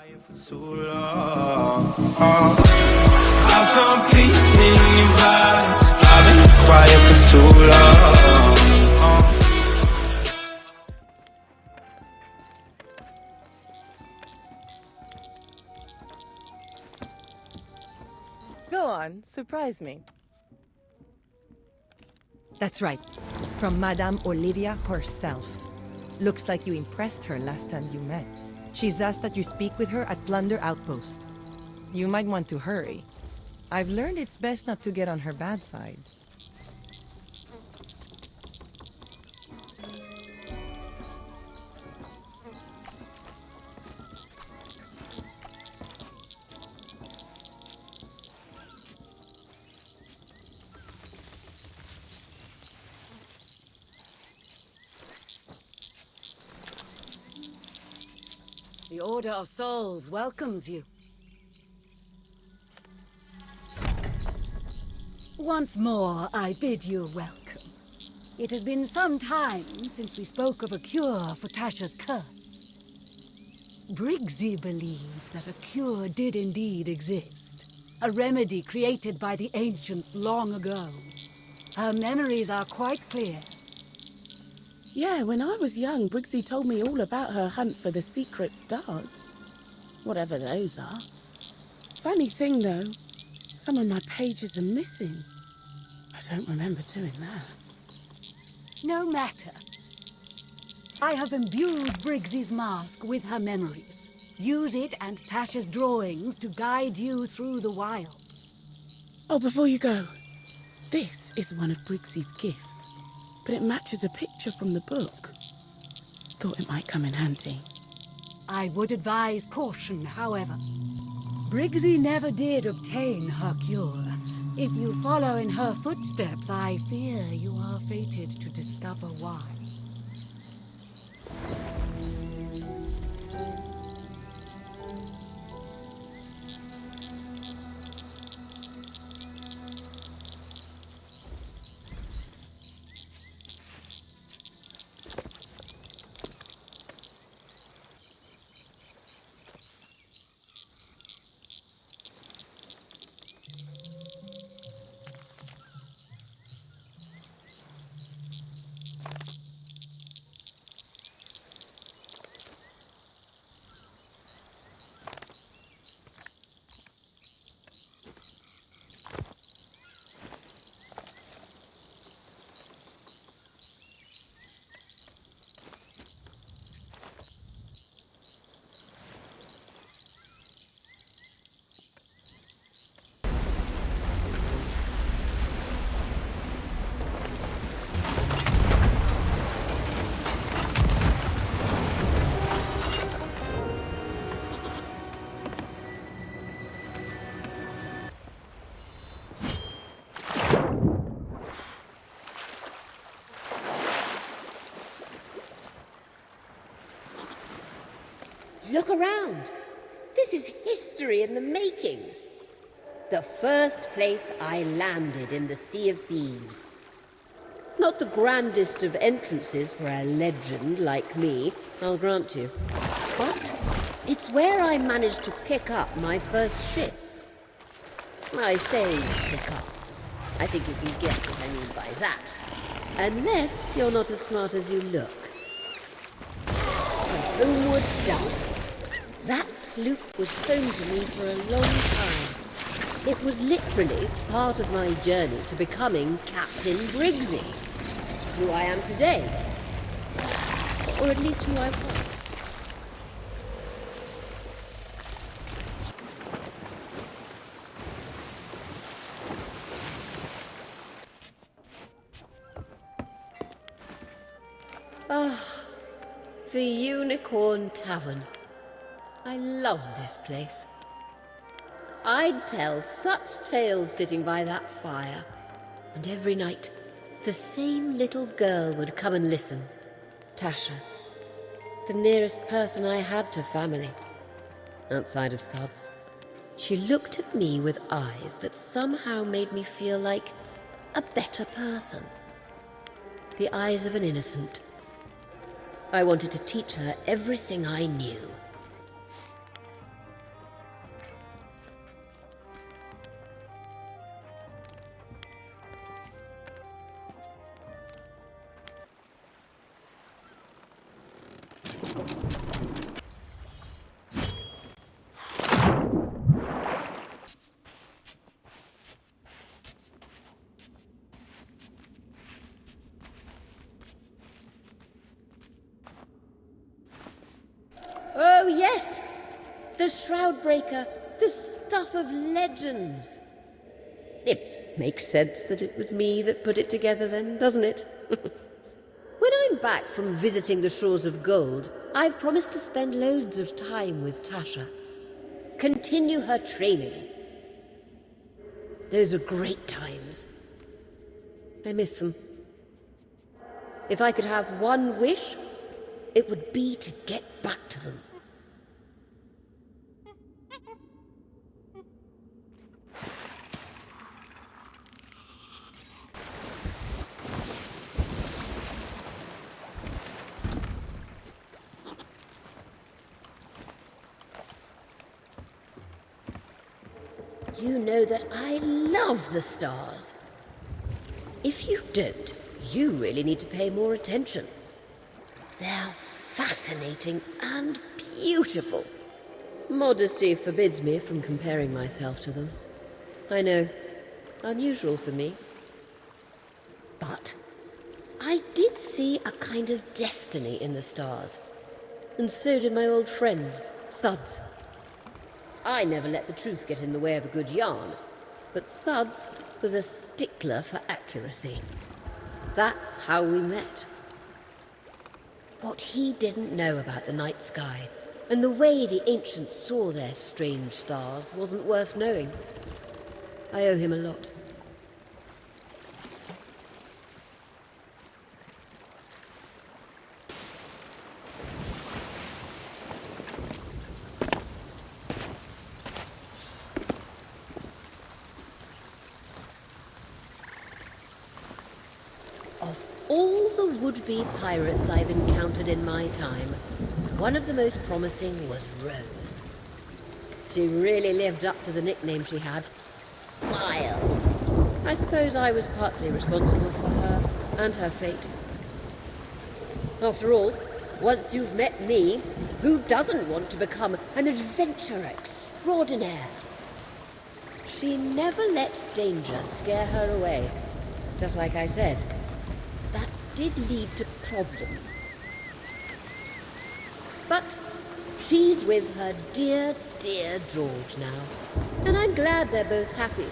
For too long. I found peace in your vibes. I've been quiet for too long. Go on, surprise me. That's right. From Madame Olivia herself. Looks like you impressed her last time you met. She's asked that you speak with her at Plunder Outpost. You might want to hurry. I've learned it's best not to get on her bad side. The Order of Souls welcomes you. Once more, I bid you welcome. It has been some time since we spoke of a cure for Tasha's curse. Briggsy believed that a cure did indeed exist. A remedy created by the ancients long ago. Her memories are quite clear. Yeah, when I was young, Briggsy told me all about her hunt for the secret stars. Whatever those are. Funny thing, though, some of my pages are missing. I don't remember doing that. No matter. I have imbued Briggsy's mask with her memories. Use it and Tasha's drawings to guide you through the wilds. Oh, before you go, this is one of Briggsy's gifts. But it matches a picture from the book. Thought it might come in handy. I would advise caution, however. Briggsy never did obtain her cure. If you follow in her footsteps, I fear you are fated to discover why. Look around. This is history in the making. The first place I landed in the Sea of Thieves. Not the grandest of entrances for a legend like me, I'll grant you. But it's where I managed to pick up my first ship. I say pick up. I think you can guess what I mean by that. Unless you're not as smart as you look. A homeward dump. That sloop was home to me for a long time. It was literally part of my journey to becoming Captain Briggsy. Who I am today. Or at least who I was. Ah, the Unicorn Tavern. I loved this place. I'd tell such tales sitting by that fire. And every night, the same little girl would come and listen. Tasha. The nearest person I had to family. Outside of Suds. She looked at me with eyes that somehow made me feel like a better person. The eyes of an innocent. I wanted to teach her everything I knew. Oh, yes! The Shroudbreaker, the stuff of legends. It makes sense that it was me that put it together then, doesn't it? When I'm back from visiting the Shores of Gold, I've promised to spend loads of time with Tasha. Continue her training. Those were great times. I miss them. If I could have one wish, it would be to get back to them. You know that I love the stars. If you don't, you really need to pay more attention. They're fascinating and beautiful. Modesty forbids me from comparing myself to them. I know, unusual for me. But I did see a kind of destiny in the stars. And so did my old friend, Suds. I never let the truth get in the way of a good yarn, but Suds was a stickler for accuracy. That's how we met. What he didn't know about the night sky and the way the ancients saw their strange stars wasn't worth knowing. I owe him a lot. All the would-be pirates I've encountered in my time, one of the most promising was Rose. She really lived up to the nickname she had. Wild. I suppose I was partly responsible for her and her fate. After all, once you've met me, who doesn't want to become an adventurer extraordinaire? She never let danger scare her away, just like I said. That did lead to problems. But she's with her dear, dear George now. And I'm glad they're both happy.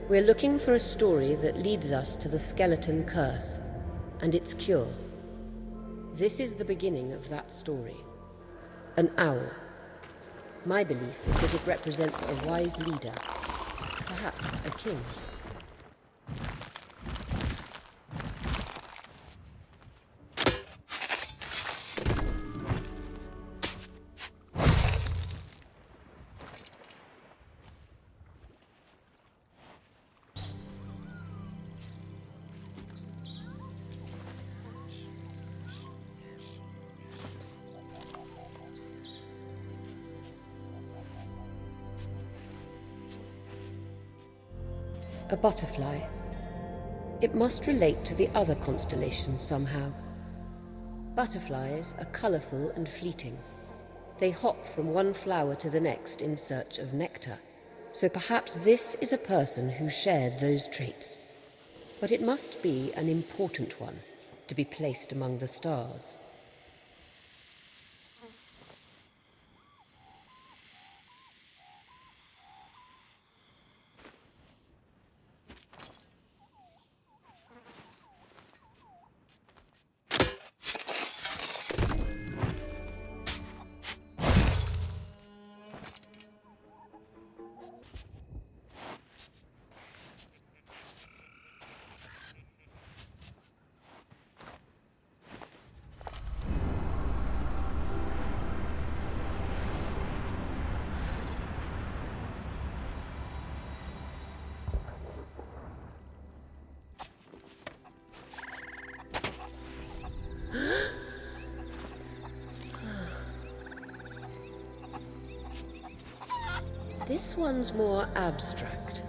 We're looking for a story that leads us to the skeleton curse and its cure. This is the beginning of that story. An owl. My belief is that it represents a wise leader, perhaps a king. A butterfly. It must relate to the other constellations somehow. Butterflies are colourful and fleeting. They hop from one flower to the next in search of nectar. So perhaps this is a person who shared those traits. But it must be an important one to be placed among the stars. This one's more abstract.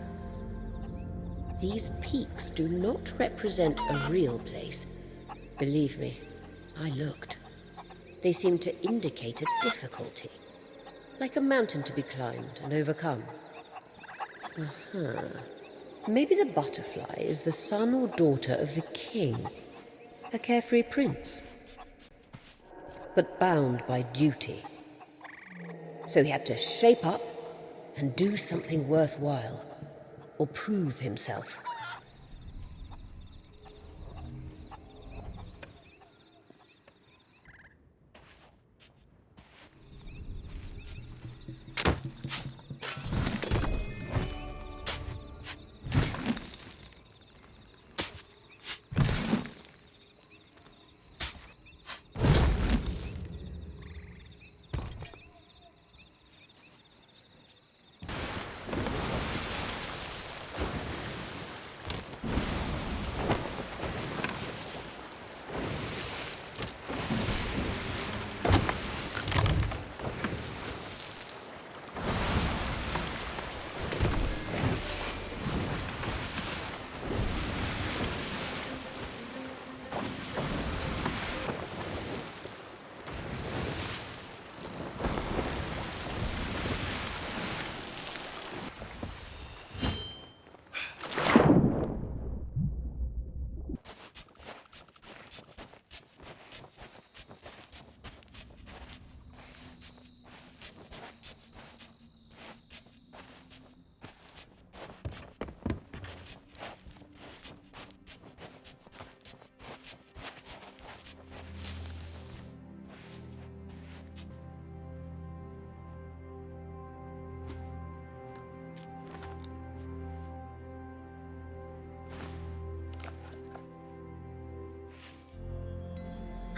These peaks do not represent a real place. Believe me, I looked. They seem to indicate a difficulty, like a mountain to be climbed and overcome. Maybe the butterfly is the son or daughter of the king, a carefree prince, but bound by duty. So he had to shape up and do something worthwhile, or prove himself.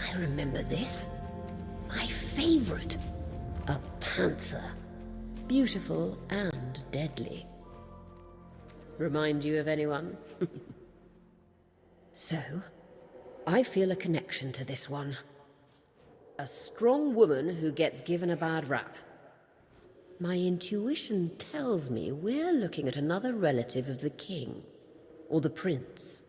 I remember this. My favorite. A panther. Beautiful and deadly. Remind you of anyone? So, I feel a connection to this one. A strong woman who gets given a bad rap. My intuition tells me we're looking at another relative of the king, or the prince.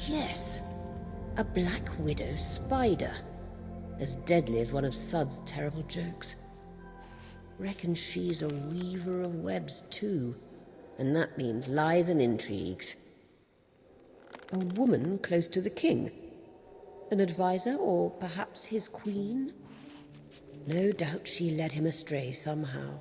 Yes, a black widow spider, as deadly as one of Sud's terrible jokes. Reckon she's a weaver of webs too, and that means lies and intrigues. A woman close to the king, an advisor or perhaps his queen? No doubt she led him astray somehow.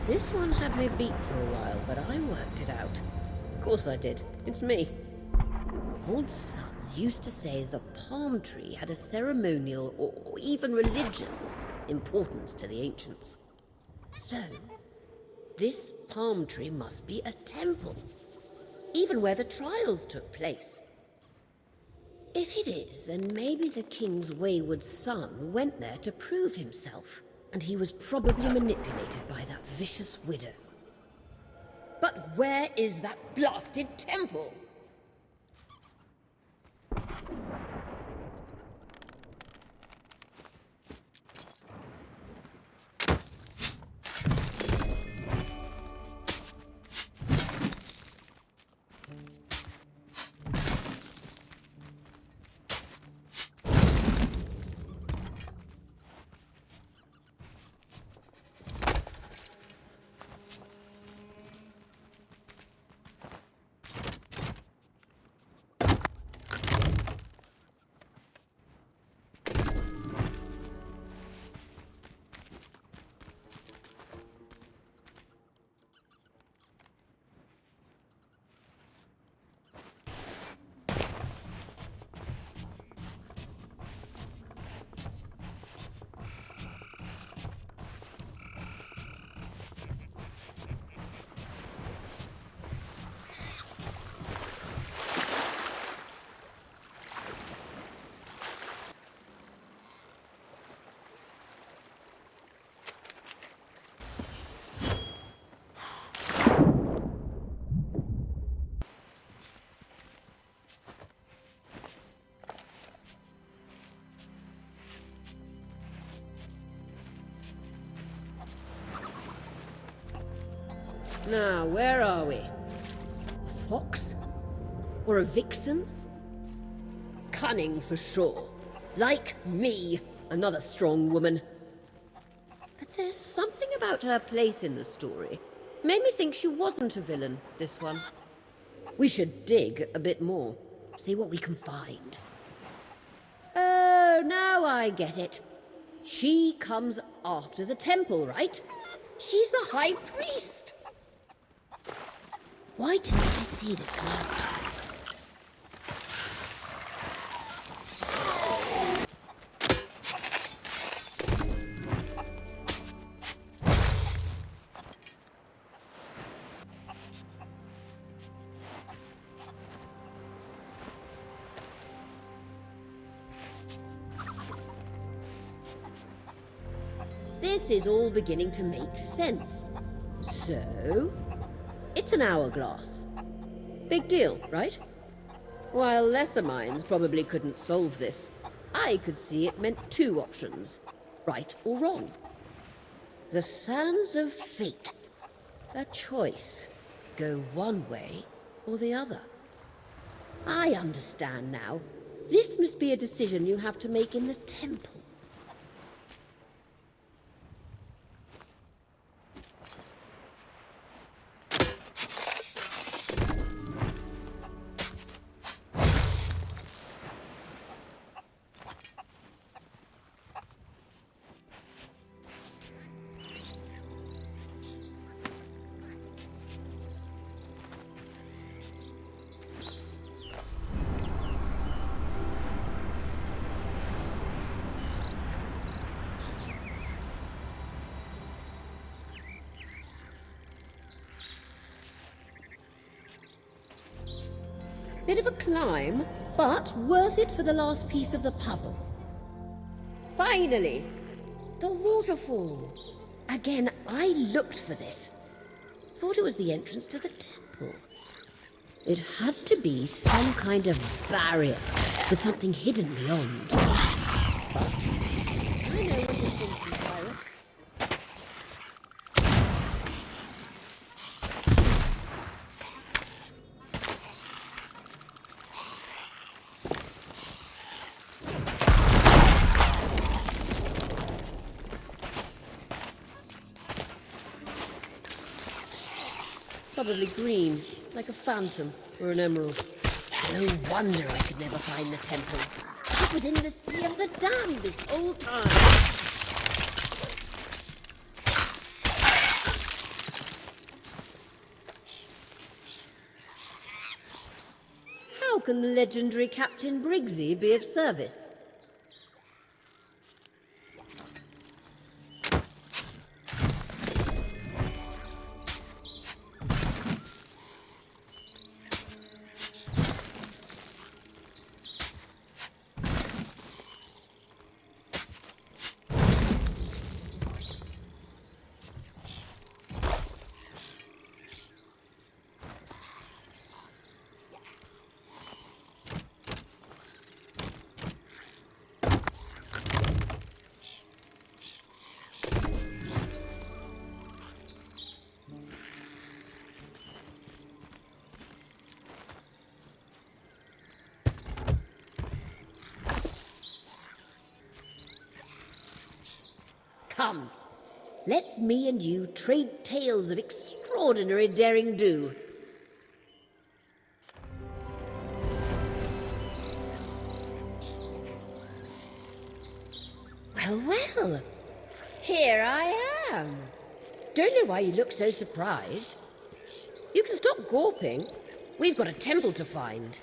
This one had me beat for a while, but I worked it out. Of course I did. It's me. Old Suds used to say the palm tree had a ceremonial or even religious importance to the ancients. So, this palm tree must be a temple, even where the trials took place. If it is, then maybe the king's wayward son went there to prove himself. And he was probably manipulated by that vicious widow. But where is that blasted temple? Now, where are we? A fox? Or a vixen? Cunning for sure. Like me, another strong woman. But there's something about her place in the story. Made me think she wasn't a villain, this one. We should dig a bit more. See what we can find. Oh, now I get it. She comes after the temple, right? She's the high priest. Why didn't I see this last time? This is all beginning to make sense. So, it's an hourglass. Big deal, right? While lesser minds probably couldn't solve this, I could see it meant two options, right or wrong. The sands of fate. A choice. Go one way or the other. I understand now. This must be a decision you have to make in the temple. Bit of a climb, but worth it for the last piece of the puzzle. Finally! The waterfall! Again, I looked for this. Thought it was the entrance to the temple. It had to be some kind of barrier with something hidden beyond. But I know what this thinking, pirate. Probably green, like a phantom or an emerald. No wonder I could never find the temple. It was in the Sea of the Damned this whole time. How can the legendary Captain Briggsy be of service? Come, let's me and you trade tales of extraordinary daring-do. Well, here I am. Don't know why you look so surprised. You can stop gawping. We've got a temple to find.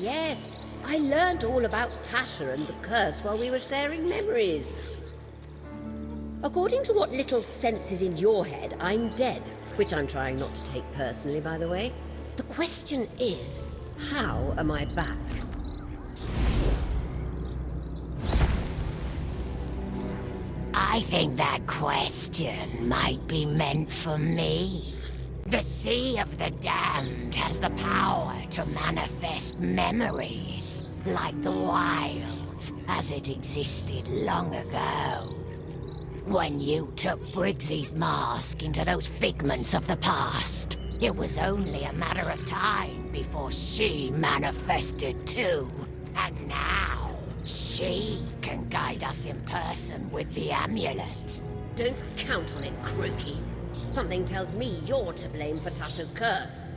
Yes. I learned all about Tasha and the curse while we were sharing memories. According to what little sense is in your head, I'm dead, which I'm trying not to take personally, by the way. The question is, how am I back? I think that question might be meant for me. The Sea of the Damned has the power to manifest memories, like the wilds, as it existed long ago. When you took Briggsy's mask into those figments of the past, it was only a matter of time before she manifested too. And now, she can guide us in person with the amulet. Don't count on it, Crookie. Something tells me you're to blame for Tasha's curse.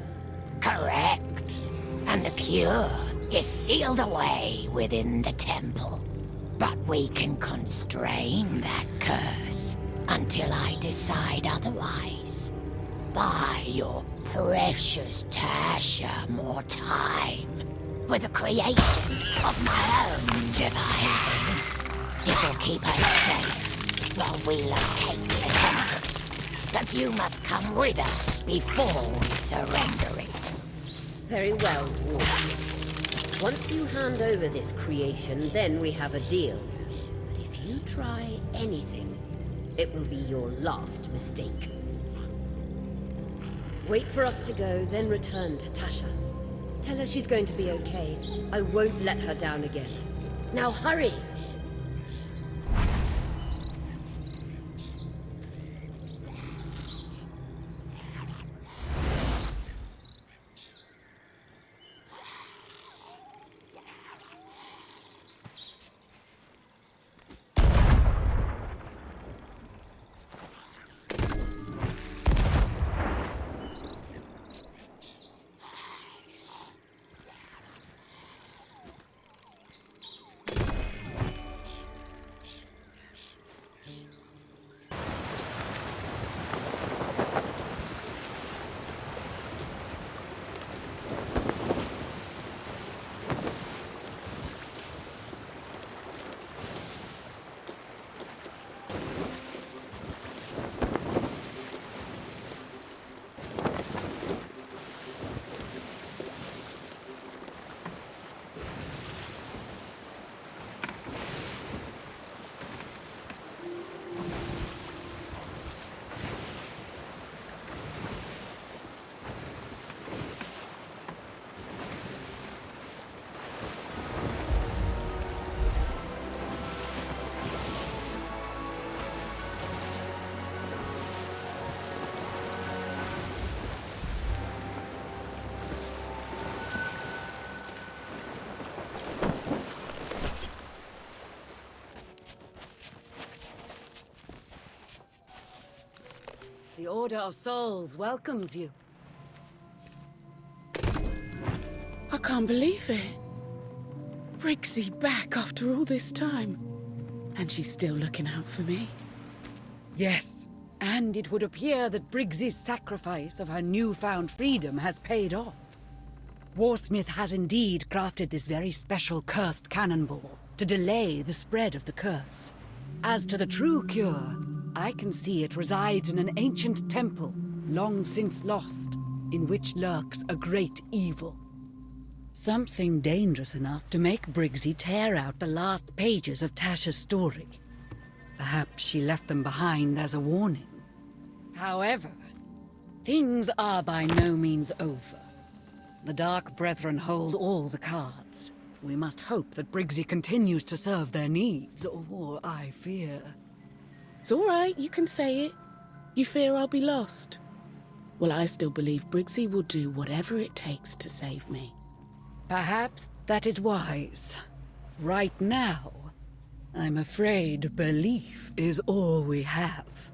Correct. And the cure is sealed away within the temple. But we can constrain that curse until I decide otherwise. Buy your precious Tasha more time with the creation of my own devising. It will keep us safe while we locate the temples. But you must come with us before we surrender it. Very well, Wolf. Once you hand over this creation, then we have a deal. But if you try anything, it will be your last mistake. Wait for us to go, then return to Tasha. Tell her she's going to be okay. I won't let her down again. Now hurry! The Order of Souls welcomes you. I can't believe it. Briggsy back after all this time. And she's still looking out for me. Yes, and it would appear that Briggsy's sacrifice of her newfound freedom has paid off. Warsmith has indeed crafted this very special cursed cannonball to delay the spread of the curse. As to the true cure, I can see it resides in an ancient temple, long since lost, in which lurks a great evil. Something dangerous enough to make Briggsy tear out the last pages of Tasha's story. Perhaps she left them behind as a warning. However, things are by no means over. The Dark Brethren hold all the cards. We must hope that Briggsy continues to serve their needs, or I fear... It's all right, you can say it. You fear I'll be lost. Well, I still believe Briggsy will do whatever it takes to save me. Perhaps that is wise. Right now, I'm afraid belief is all we have.